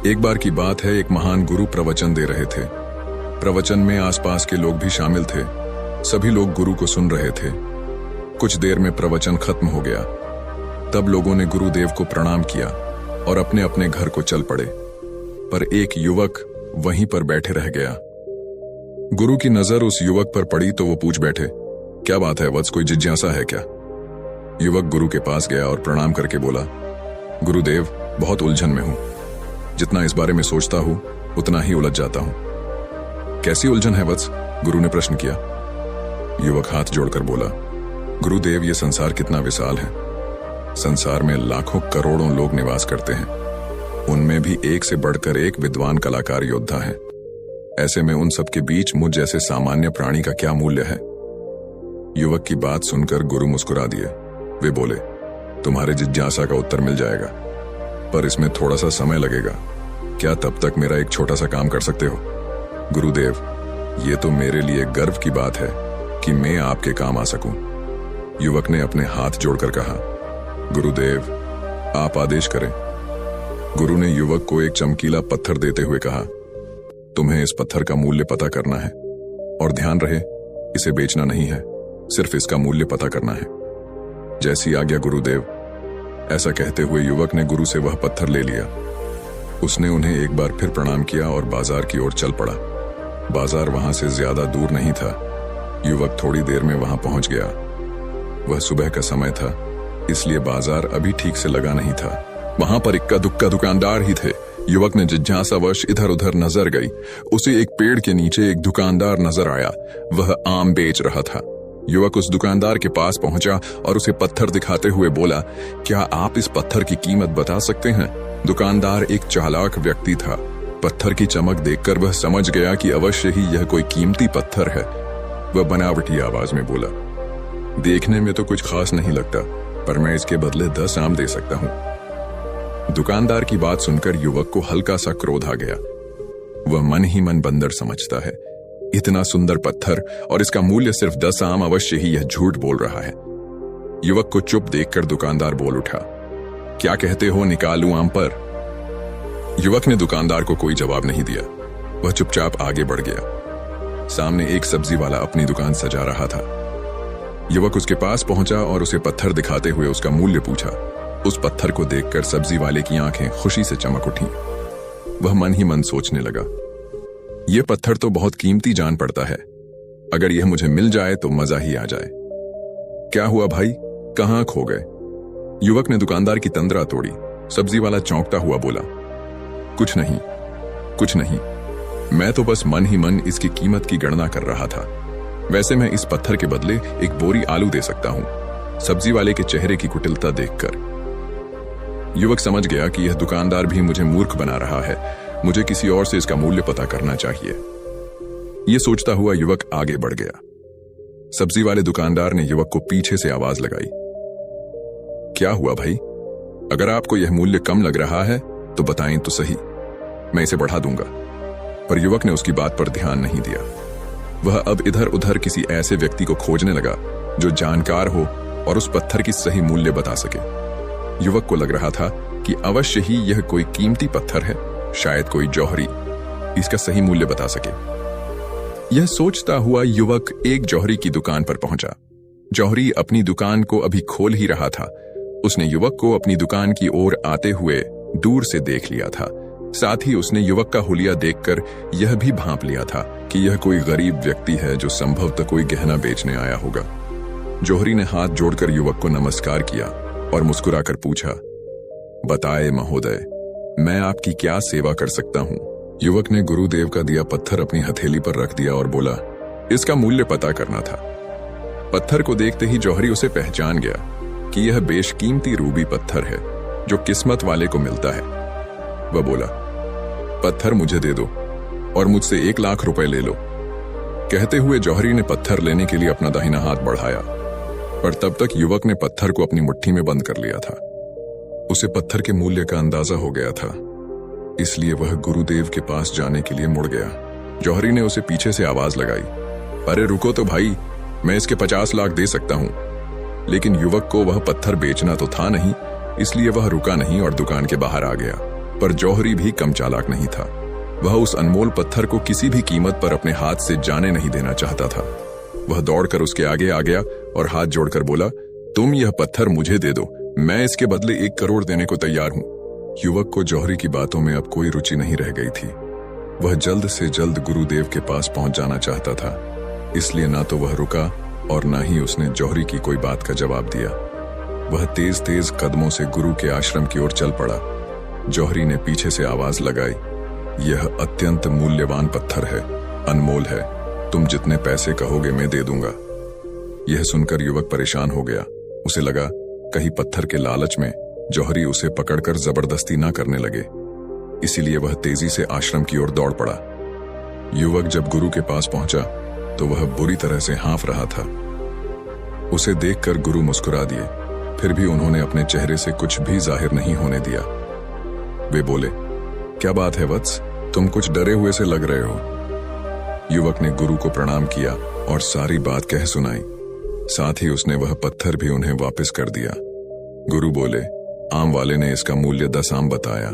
एक बार की बात है, एक महान गुरु प्रवचन दे रहे थे। प्रवचन में आसपास के लोग भी शामिल थे। सभी लोग गुरु को सुन रहे थे। कुछ देर में प्रवचन खत्म हो गया। तब लोगों ने गुरुदेव को प्रणाम किया और अपने अपने घर को चल पड़े। पर एक युवक वहीं पर बैठे रह गया। गुरु की नजर उस युवक पर पड़ी तो वो पूछ बैठे, क्या बात है वत्स, कोई जिज्ञासा है क्या? युवक गुरु के पास गया और प्रणाम करके बोला, गुरुदेव, बहुत उलझन में हूं। जितना इस बारे में सोचता हूं उतना ही उलझ जाता हूं। कैसी उलझन है वत्स? गुरु ने प्रश्न किया। युवक हाथ जोड़कर बोला, गुरुदेव, ये संसार कितना विशाल है। संसार में लाखों करोड़ों लोग निवास करते हैं। उनमें भी एक से बढ़कर एक विद्वान कलाकार योद्धा है। ऐसे में उन सबके बीच मुझ जैसे सामान्य प्राणी का क्या मूल्य है? युवक की बात सुनकर गुरु मुस्कुरा दिए। वे बोले, तुम्हारे जिज्ञासा का उत्तर मिल जाएगा, पर इसमें थोड़ा सा समय लगेगा। क्या तब तक मेरा एक छोटा सा काम कर सकते हो? गुरुदेव, ये तो मेरे लिए गर्व की बात है कि मैं आपके काम आ सकूं। युवक ने अपने हाथ जोड़कर कहा, गुरुदेव, आप आदेश करें। गुरु ने युवक को एक चमकीला पत्थर देते हुए कहा, तुम्हें इस पत्थर का मूल्य पता करना है, और ध्यान रहे, इसे बेचना नहीं है, सिर्फ इसका मूल्य पता करना है। जैसी आज्ञा गुरुदेव। ऐसा कहते हुए युवक ने गुरु से वह पत्थर ले लिया। उसने उन्हें एक बार फिर प्रणाम किया और बाजार की ओर चल पड़ा। बाजार वहां से ज्यादा दूर नहीं था। युवक थोड़ी देर में वहां पहुंच गया। वह सुबह का समय था, इसलिए बाजार अभी ठीक से लगा नहीं था। वहां पर इक्का दुक्का दुकानदार ही थे। युवक ने जिज्ञासावश इधर उधर नजर गई। उसे एक पेड़ के नीचे एक दुकानदार नजर आया। वह आम बेच रहा था। युवक उस दुकानदार के पास पहुंचा और उसे पत्थर दिखाते हुए बोला, क्या आप इस पत्थर की कीमत बता सकते हैं? दुकानदार एक चालाक व्यक्ति था। पत्थर की चमक देखकर वह समझ गया कि अवश्य ही यह कोई कीमती पत्थर है। वह बनावटी आवाज में बोला, देखने में तो कुछ खास नहीं लगता, पर मैं इसके बदले 10 आम दे सकता हूं। दुकानदार की बात सुनकर युवक को हल्का सा क्रोध आ गया। वह मन ही मन बंदर समझता है। इतना सुंदर पत्थर और इसका मूल्य सिर्फ 10 आम, अवश्य ही यह झूठ बोल रहा है। युवक को चुप देखकर दुकानदार बोल उठा, क्या कहते हो, निकालूं आम पर? युवक ने दुकानदार को कोई जवाब नहीं दिया। वह चुपचाप आगे बढ़ गया। सामने एक सब्जी वाला अपनी दुकान सजा रहा था। युवक उसके पास पहुंचा और उसे पत्थर दिखाते हुए उसका मूल्य पूछा। उस पत्थर को देखकर सब्जी वाले की आंखें खुशी से चमक उठी। वह मन ही मन सोचने लगा, यह पत्थर तो बहुत कीमती जान पड़ता है। अगर यह मुझे मिल जाए तो मजा ही आ जाए। क्या हुआ भाई, कहां खो गए? युवक ने दुकानदार की तंद्रा तोड़ी। सब्जी वाला चौंकता हुआ बोला, कुछ नहीं, कुछ नहीं, मैं तो बस मन ही मन इसकी कीमत की गणना कर रहा था। वैसे मैं इस पत्थर के बदले एक बोरी आलू दे सकता हूं। सब्जी वाले के चेहरे की कुटिलता देखकर युवक समझ गया कि यह दुकानदार भी मुझे मूर्ख बना रहा है। मुझे किसी और से इसका मूल्य पता करना चाहिए। यह सोचता हुआ युवक आगे बढ़ गया। सब्जी वाले दुकानदार ने युवक को पीछे से आवाज लगाई, क्या हुआ भाई? अगर आपको यह मूल्य कम लग रहा है तो बताएं तो सही, मैं इसे बढ़ा दूंगा। पर युवक ने उसकी बात पर ध्यान नहीं दिया। वह अब इधर उधर किसी ऐसे व्यक्ति को खोजने लगा जो जानकार हो और उस पत्थर की सही मूल्य बता सके। युवक को लग रहा था कि अवश्य ही यह कोई कीमती पत्थर है, शायद कोई जौहरी इसका सही मूल्य बता सके। यह सोचता हुआ युवक एक जौहरी की दुकान पर पहुंचा। जौहरी अपनी दुकान को अभी खोल ही रहा था। उसने युवक को अपनी दुकान की ओर आते हुए दूर से देख लिया था। साथ ही उसने युवक का हुलिया देखकर यह भी भांप लिया था कि यह कोई गरीब व्यक्ति है जो संभवतः कोई गहना बेचने आया होगा। जौहरी ने हाथ जोड़कर युवक को नमस्कार किया और मुस्कुराकर पूछा, बताए महोदय, मैं आपकी क्या सेवा कर सकता हूं? युवक ने गुरुदेव का दिया पत्थर अपनी हथेली पर रख दिया और बोला, इसका मूल्य पता करना था। पत्थर को देखते ही जौहरी उसे पहचान गया कि यह बेशकीमती रूबी पत्थर है जो किस्मत वाले को मिलता है। वह बोला, पत्थर मुझे दे दो और मुझसे 1 लाख रुपए ले लो। कहते हुए जौहरी ने पत्थर लेने के लिए अपना दाहिना हाथ बढ़ाया, पर तब तक युवक ने पत्थर को अपनी मुट्ठी में बंद कर लिया था। उसे पत्थर के मूल्य का अंदाजा हो गया था, इसलिए वह गुरुदेव के पास जाने के लिए मुड़ गया। जौहरी ने उसे पीछे से आवाज लगाई, अरे रुको तो भाई, मैं इसके 50 लाख दे सकता हूं। लेकिन युवक को वह पत्थर बेचना तो था नहीं, इसलिए वह रुका नहीं और दुकान के बाहर आ गया। पर जौहरी भी कम चालाक नहीं था। वह उस अनमोल पत्थर को किसी भी कीमत पर अपने हाथ से जाने नहीं देना चाहता था। वह दौड़कर उसके आगे आ गया और हाथ जोड़कर बोला, तुम यह पत्थर मुझे दे दो, मैं इसके बदले 1 करोड़ देने को तैयार हूं। युवक को जौहरी की बातों में अब कोई रुचि नहीं रह गई थी। वह जल्द से जल्द गुरुदेव के पास पहुंच जाना चाहता था, इसलिए ना तो वह रुका और ना ही उसने जौहरी की कोई बात का जवाब दिया। वह तेज तेज कदमों से गुरु के आश्रम की ओर चल पड़ा। जौहरी ने पीछे से आवाज लगाई, यह अत्यंत मूल्यवान पत्थर है, अनमोल है, तुम जितने पैसे कहोगे मैं दे दूंगा। यह सुनकर युवक परेशान हो गया। उसे लगा कहीं पत्थर के लालच में जौहरी उसे पकड़कर जबरदस्ती ना करने लगे, इसीलिए वह तेजी से आश्रम की ओर दौड़ पड़ा। युवक जब गुरु के पास पहुंचा तो वह बुरी तरह से हाँफ रहा था। उसे देखकर गुरु मुस्कुरा दिए, फिर भी उन्होंने अपने चेहरे से कुछ भी जाहिर नहीं होने दिया। वे बोले, क्या बात है वत्स, तुम कुछ डरे हुए से लग रहे हो। युवक ने गुरु को प्रणाम किया और सारी बात कह सुनाई। साथ ही उसने वह पत्थर भी उन्हें वापस कर दिया। गुरु बोले, आम वाले ने इसका मूल्य 10 आम बताया,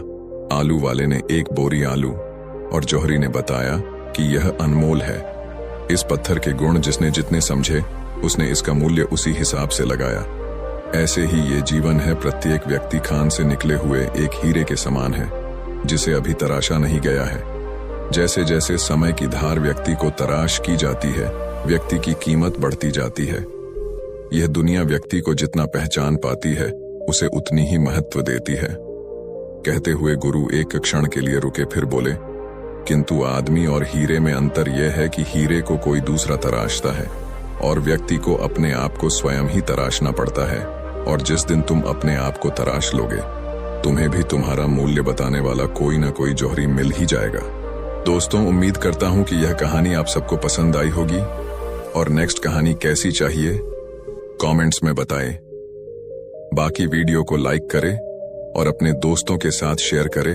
आलू वाले ने 1 बोरी आलू और जौहरी ने बताया कि यह अनमोल है। इस पत्थर के गुण जिसने जितने समझे उसने इसका मूल्य उसी हिसाब से लगाया। ऐसे ही ये जीवन है, प्रत्येक व्यक्ति खान से निकले हुए एक हीरे के समान है, जिसे अभी तराशा नहीं गया है। जैसे जैसे समय की धार व्यक्ति को तराश की जाती है, व्यक्ति की कीमत बढ़ती जाती है। यह दुनिया व्यक्ति को जितना पहचान पाती है उसे उतनी ही महत्व देती है। कहते हुए गुरु एक क्षण के लिए रुके, फिर बोले, किंतु आदमी और हीरे में अंतर यह है कि हीरे को कोई दूसरा तराशता है और व्यक्ति को अपने आप को स्वयं ही तराशना पड़ता है। और जिस दिन तुम अपने आप को तराश लोगे, तुम्हें भी तुम्हारा मूल्य बताने वाला कोई ना कोई जौहरी मिल ही जाएगा। दोस्तों, उम्मीद करता हूं कि यह कहानी आप सबको पसंद आई होगी और नेक्स्ट कहानी कैसी चाहिए कमेंट्स में बताएं। बाकी वीडियो को लाइक करें और अपने दोस्तों के साथ शेयर करें।